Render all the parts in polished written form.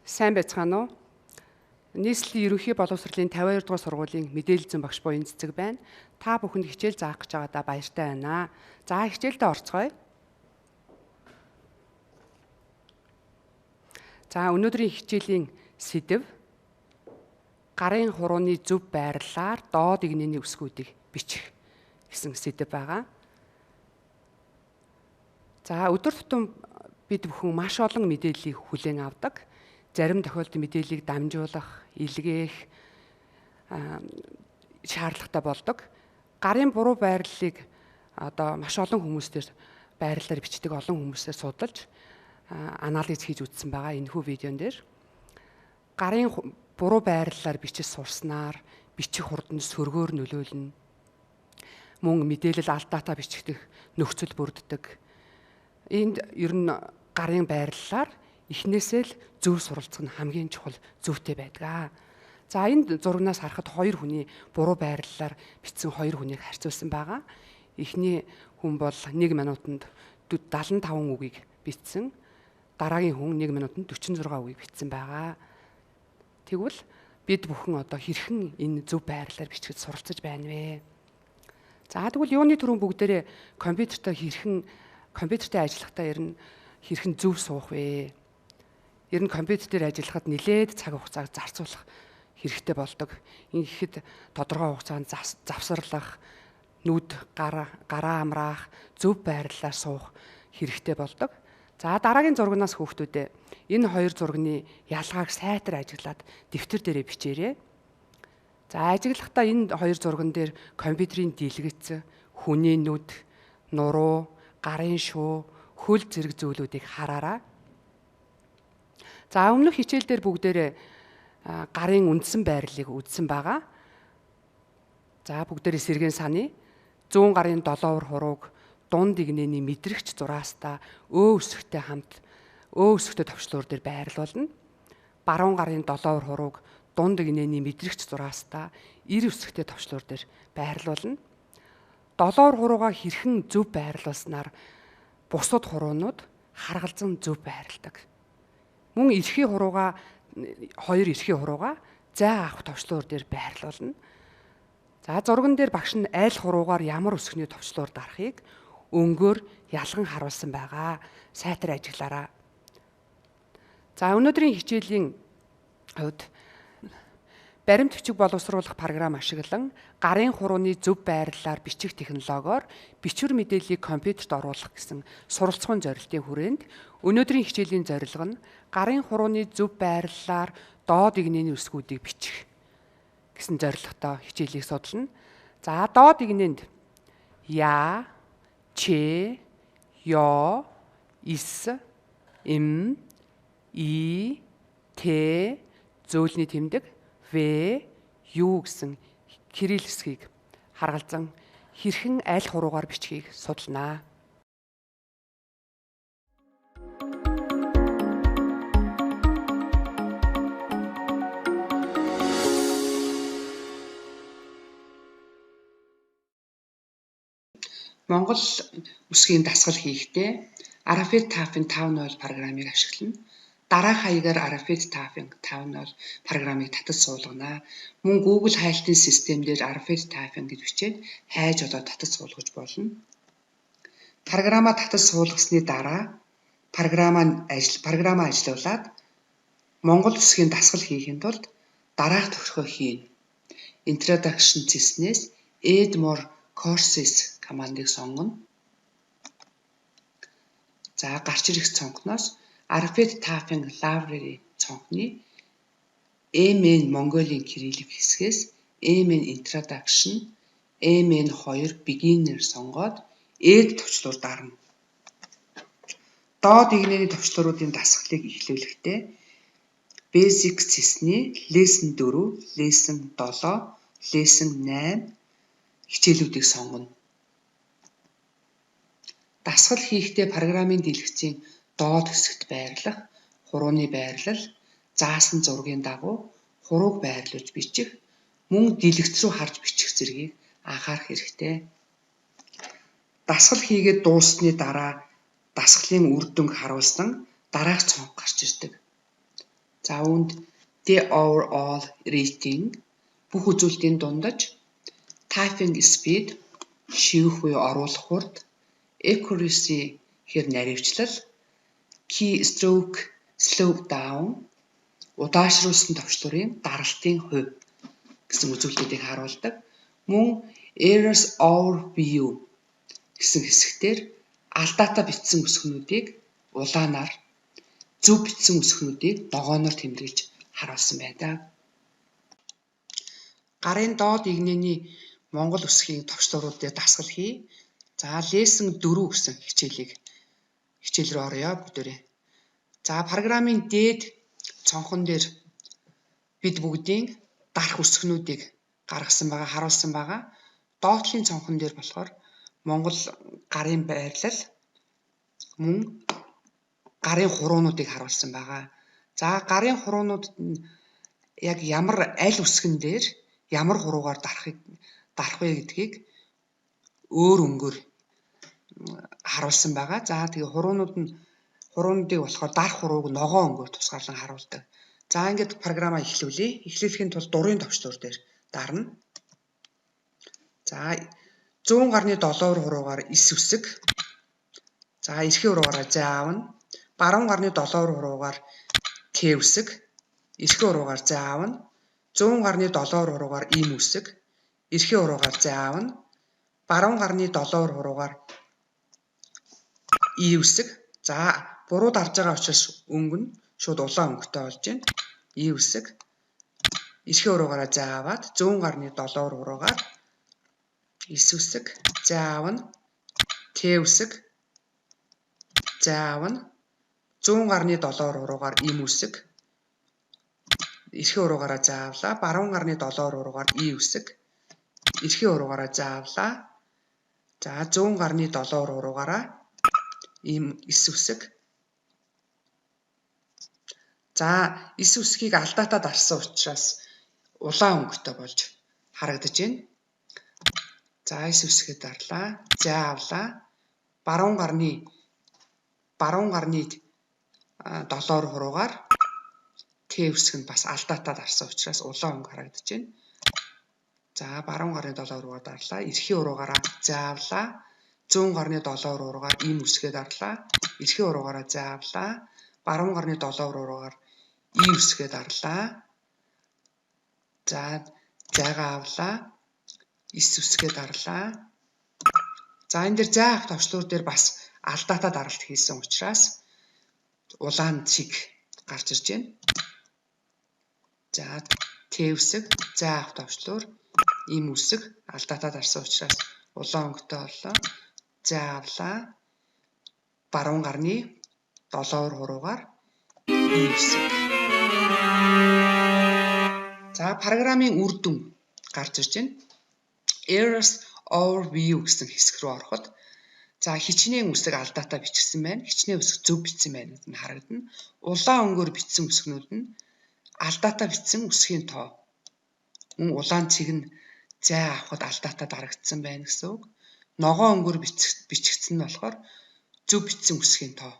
Сайн байцгаана уу? Нийслэлийн ерөнхий боловсролын 52 дугаар сургуулийн мэдээлэл зүйн багш буян цэцэг байна. Та бүхэнд хичээл заах гэж байгаадаа баяртай байна. За хичээлдээ орцгоё. За өнөөдрийн хичээлийн сэдэв гарын хурууны зөв байрлалаар доод игнэний үсгүүдийг бичих гэсэн сэдэв байгаа. За өдөр тутам бид бүхэн маш олон мэдээллийг хүлээн авдаг. Зарим тохиолдолд мэдээллийг дамжуулах, илгээх шаардлагатай болдог. Гарын буруу байрлалыг маш олон хүмүүстээр байрлалаар бичдэг олон хүмүүсээр судалж анализ хийж үзсэн байгаа энэхүү видеон дээр. Гарын буруу байрлалаар бичиж сурснаар бичих хурданд сөргөөр нөлөөлнө. Мөн мэдээлэл алдаатаа бичихдэх нөхцөл бүрддэг. Энд ер нь гарын байрлалаар эхнээсээ л зөв суралцах нь хамгийн чухал зөвтэй байдаг. За энэ зурагнаас харахад хоёр хүний буруу байрлалаар бичсэн хоёр хүнийг харьцуулсан байгаа. Эхний хүн бол 1 минутанд 75 үгийг бичсэн. Дараагийн хүн 1 минутанд 46 үгийг бичсэн байгаа. Тэгвэл бид бүхэн хэрхэн энэ зөв байрлалаар бичгэд суралцаж байна вэ? За тэгвэл юуны түрүүн бүгдээрээ компьютертэй ажиллахдаа хэрхэн зөв суух вэ? Ер нь компьютер дээр ажиллахад нэлээд цаг хугацааг зарцуулах хэрэгтэй болдог. Ингэхэд тодорхой хугацаанд завсарлах, нүд гараа амраах, зөв байрлалаар суух хэрэгтэй болдог. За дараагийн зурагнаас хүүхдүүдээ энэ хоёр зургийн ялгааг сайтар ажиглаад дэвтэр дээрээ бичээрэй. За ажиглахдаа энэ хоёр зурган дээр компьютерийн дэлгэц, хүний нүд, нуруу, гарын шуу, хөл зэрэг зүйлүүдийг хараарай. За өмнөх хичээл дээр бүгдээрээ гарын үндсэн байрлалыг үзсэн байгаа. За бүгдээрээ сэргээн саны 100 гарын 7 ор хурууг дунд игнэний мэдрэгч зураастаа өсөхтэй хамт өсөхтэй товчлуур дээр байрлуулна. Баруун гарын 7 ор хурууг дунд игнэний мэдрэгч зураастаа ир өсөхтэй товчлуур дээр байрлуулна. 7 ор хуруугаа хэрхэн зөв байрлуулснаар бусад хуруунууд харгалзан зөв байрладаг. Мөн хоёр эрхий хуруугаа зай авах товчлуур дээр байрлуулна. За зурган дээр багш нь аль хуруугаар ямар өсгөний товчлуур дарахыг өнгөөр ялган харуулсан байгаа. Сайтар ажиглаарай. За өнөөдрийн хичээлийн хувьд баримт бичиг боловсруулах програм ашиглан гарын хурууны зөв байрлалаар бичих технологиор бичвэр мэдээллийг компьютерт оруулах гэсэн суралцсан зорилтын хүрээнд өнөөдрийн хичээлийн зорилго нь гарын хурууны зөв байрлалаар доод игнэний үсгүүдийг бичих гэсэн зорилготой хичээлийг судална. За доод игнэнд я, че, ё, ис, им, и, тэ зөөлний тэмдэг В, Ю гэсэн кирилл хэсгийг харгалзан хэрхэн аль хуруугаар бичгийг судалнаа. Монгол үсгийн дасгал хийхдээ Arafit Typing 5.0 программыг ашиглана. Дараах хаягаар Arafit Typing 5.0 программыг татаж суулгана. Мөн Google хайлтын систем дээр Arafit Typing гэж бичээд хайж татаж суулгаж болно. Программаа татаж суулгасны дараа программаа ажиллуулад Монгол үсгийн дасгал хийхэд тулд дараах тохиргоо хийнэ. Introduction цэснээс Add More Courses командыг сонгоно. За гарч ирэх цонхноос Arafit Typing Library цонхны MN Mongolia кириллик хэсгээс MN Introduction, MN 2 Beginner сонгоод Add төвчлүүр дарна. Доод игнэний төвчлөрүүдийн дасгалыг эхлүүлэхдээ Basic цэсний Lesson 4, Lesson 7, Lesson 8 хичээлүүдийг сонгоно. Дасгал хийхдээ программын дэлгэцийн доод хэсэгт байрлах, хурууны байрлал, заасан зургийн дагуу хурууг байрлуулж бичих, мөн дэлгэц рүү харж бичих зэргийг анхаарах хэрэгтэй. Дасгал хийгээд дууссаны дараа дасгалын үр дүнг харуулсан дараах цонх гарч ирдэг. За үүнд the overall rating бүх үзүүлэлтийн дундаж typing speed шивэх буюу оруулах хурд, accuracy гэхээр наривчлал, keystroke slow down удаашруулсан товчлуурын даралтын хувь гэсэн үзүүлэлтүүдийг харуулдаг. Мөн errors overview гэсэн хэсэгтэр алдаатай бичсэн үсгэнүүдийг улаанаар, зөв бичсэн үсгэнүүдийг ногооноор тэмдэглэж харуулсан байдаг. Гарын доод игнэний Монгол үсгийн товчлууруудыг дасгал хий. За lesson 4 гэсэн хичээл рүү орё бүгдээрээ. За программын дээд цонхон дээр бид бүгдийн дарах үсгэнүүдийг гаргасан байгаа, харуулсан байгаа. Доотлын цонхон дээр болохоор Монгол гарын байрлал мөн гарын хуруунуудыг харуулсан байгаа. За гарын хуруунуудад нь яг ямар аль үсгэн дээр ямар хуруугаар дарах вэ гэдгийг өөр өнгөөр харуулсан байгаа. За тэгээ хуруунуудыг болохоор дарах хурууг ногоон өнгөөр тусгаарлан харуулдаг. За ингээд програмаа эхлүүлье. Эхлүүлэхийн тулд дурын товчлуур дээр дарна. За 100 гарны 7 хуруугаар 9 үсэг. За эрхийн хуруугаараа заавна. Баруун гарны 7 хуруугаар К үсэг. Эрхийн хуруугаар заавна. 100 гарны 7 хуруугаар им үсэг. Эрхийн хуруугаар заавна. Баруун гарны 7 хуруугаар И үсэг. За буруу дарж байгаа учраас өнгө нь шууд улаан өнгөтэй болж байна. И үсэг. Эрхийн хуруугаараа зааваад 100 гарны 7 хуруугаар 9 үсэг. Заавна. Т үсэг. Заавна. 100 гарны 7 хуруугаар им үсэг. Эрхийн хуруугаараа заавлаа. Баруун гарны 7 хуруугаар И үсэг. Эрхийн хуруугаараа заавлаа. За 100 гарны 7 хуруугаараа им 9 үсэг. За 9 үсгийг алдаатай дарсан учраас улаан өнгөтэй болж харагдаж байна. За 9 үсгээ дарлаа. Заавлаа. Баруун гарны 7 хуруугаар Т үсэг нь бас алдаатай дарсан учраас улаан өнгө харагдаж байна. За баруун гарны 7 хуруугаар дарлаа. Эрхийн хуруугаараа заавлаа. 100 гарны 7 хуруугаар им үсгээ дарлаа. Эрхийн хуруугаараа заавлаа. Баруун гарны 7 хуруугаар И үсгээ дарлаа. За зайгаа авлаа. 9 үсгээ дарлаа. За энэ дээр зай авах товчлуур дээр бас алдаатай даралт хийсэн учраас улаан цэг гарч ирж байна. За Т үсэг, зай авах товчлуур, им үсэг алдаатай дарсан учраас улаан өнгөтэй боллоо. Зай авлаа. Баруун гарны 7 хуруугаар И үсэг. За программын үр дүн гарч ирж байна. Errors overview гэсэн хэсэг рүү ороход за хичнээн үсэг алдаатай бичсэн байна. Хичнээн үсэг зөв бичсэн байна гэдэг нь харагдана. Улаан өнгөөр бичсэн үсгнүүд нь алдаатай бичсэн үсгийн тоо. Мөн улаан цэг нь зай авахд алдаатай дарагдсан байна гэсэн үг. Ногоон өнгөөр бичигдсэн нь болохоор зөв бичсэн үсгийн тоо.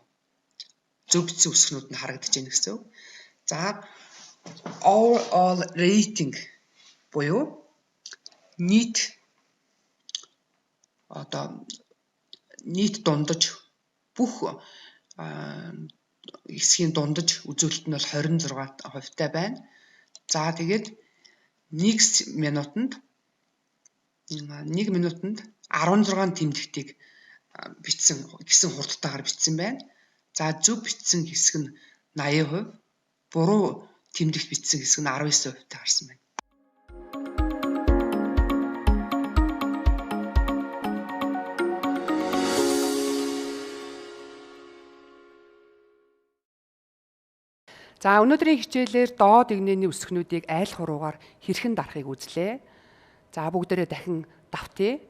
Зөв бичсэн үсгнүүд нь харагдаж байна гэсэн үг. За overall rating буюу нийт дундаж бүх хэсгийн дундаж үзүүлэлт нь бол 26% байна. За тэгээд 1 минутанд 16 тэмдэгтийг бичсэн гэсэн хурдтайгаар бичсэн байна. За зөв бичсэн хэсэг нь 80%, буруу тэмдэгт бичсэн хэсэг нь 19% таарсан байна. За өнөөдрийн хичээлээр доод игнэний үсгнүүдийг айл хуруугаар хэрхэн дарахыг үзлээ. За бүгдээрээ дахин давтъя.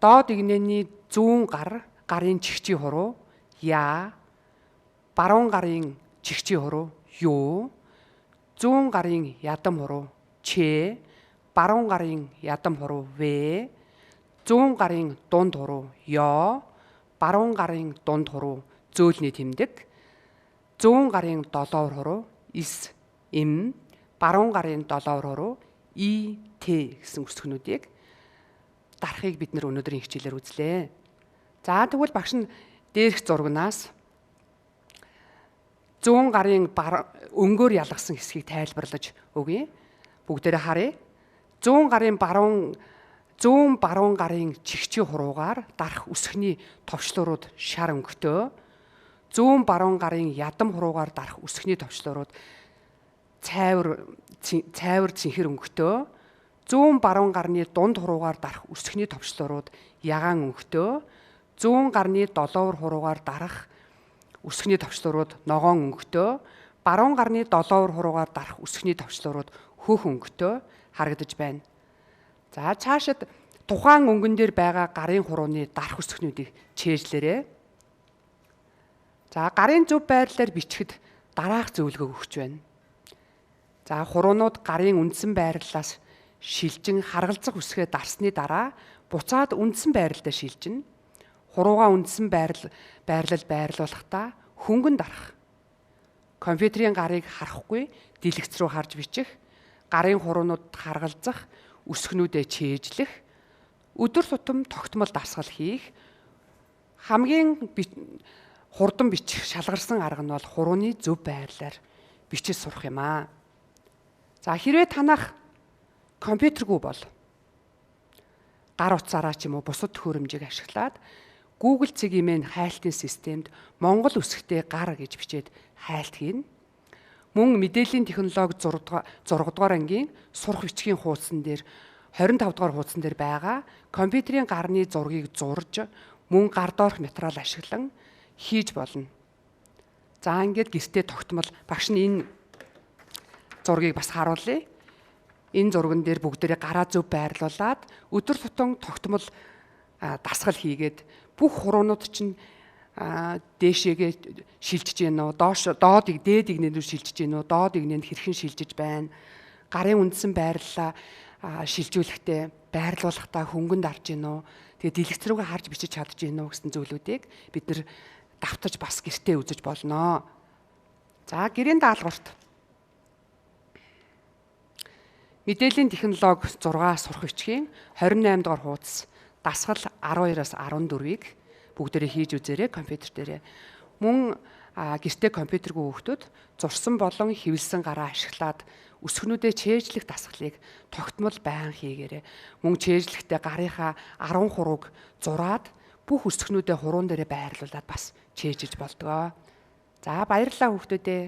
Доод игнэний зүүн гарын чигчийн хуруу Я, баруун гарын чигчийн хуруу Юу, зүүн гарын ядам хуруу Ч, баруун гарын ядам хуруу В, зүүн гарын дунд хуруу Ё, баруун гарын дунд хуруу зөөлний тэмдэг, зүүн гарын долоор хуруу ис, им, баруун гарын 7 уруу и, т гэсэн үсгнүүдийг дарахыг бид нэр өнөөдрийн хичээлээр үзлээ. За тэгвэл багш нь дээрх зурагнаас 100 гарын өнгөөр ялгасан хэсгийг тайлбарлаж өгье. Бүгдээрээ харъя. 100 баруун гарын чигчийн хуруугаар дарах үсгний товчлуурууд шар өнгөтэй. 100 баруун гарын ядам хуруугаар дарах үсгний товчлуурууд цайвар цэнхэр өнгөтэй. 100 баруун гарны дунд хуруугаар дарах үсгний товчлуурууд ягаан өнгөтэй. 100 гарны долоовор хуруугаар дарах үсгний товчлуурууд ногоон өнгөтэй. Баруун гарны долоовор хуруугаар дарах үсгний товчлуурууд хөөх өнгөтэй харагдаж байна. За цаашид тухайн өнгөн дээр байгаа гарын хурууны дарах үсгнүүдийг чийжлээрэй. За гарын зөв байрлалаар бичихэд дараах зөвлөгөө өгч байна. За хуруунууд гарын үндсэн байрлалаас шилжин харгалзах үсгээ дарсны дараа буцаад үндсэн байрлалдаа шилжинэ. Хуруугаа үндсэн байрлал байрлуулахдаа хөнгөн дарах. Компьютерийн гарыг харахгүй дэлгэц рүү харж бичих, гарын хуруунууд харгалзах, үсгнүүдээ чийжлэх, өдөр тутам тогтмол дасгал хийх, хамгийн хурдан бичих шалгарсан арга нь бол хурууны зөв байрлалаар бичиж сурах юм аа. За хэрвээ танах компьютергүй бол гар утсаараа ч юм уу бусад төхөөрөмжийг ашиглаад Google цэгийн хайлтын системд Монгол үсгтэй гар гэж бичээд хайлт хийнэ. Мөн мэдээллийн технологи 6 дугаар ангийн сурах бичгийн хуудсан дээр 25 дугаар хуудсан дээр байгаа компьютерийн гарны зургийг зурж мөн гар доорх материал ашиглан хийж болно. За ингээд гэртээ тогтмол багш нь энэ зургийг бас харуулъя. Энэ зурган дээр бүгдээрээ гараа зөв байрлуулад өдөр тутам тогтмол дасгал хийгээд бүх хуруунууд чинь дээшээгээ шилжиж гэнэ үү, доодыг дээдийг нэр шилжиж гэнэ үү, доодыг нэр хэрхэн шилжиж байна. Гарын үндсэн байрлалаа шилжүүлэхдээ байрлуулахдаа хөнгөн дарж гэнэ үү. Тэгээ дэлгэц рүүгээ харж бичиж чадж гэнэ үү гэсэн зүйлүүдийг бид нэр давтаж бас гэртээ үзэж болно. За гэрийн даалгаварт мэдээллийн технологи 6 сурах бичгийн 28 дугаар хуудас дасгал 12-аас 14-ийг бүгдээрээ хийж үзээрэй компьютер дээрээ. Мөн гэртээ компьютергүй хүүхдүүд зурсан болон хэвлсэн гараа ашиглаад үсгнүүдээ чэйжлэх дасгалыг тогтмол байнга хийгээрэй. Мөн чэйжлэхдээ гарынхаа 10 хурууг зураад бүх үсгнүүдээ хуруун дээрээ байрлуулад бас чэйжиж болдгоо. За баярлалаа хүүхдүүдээ.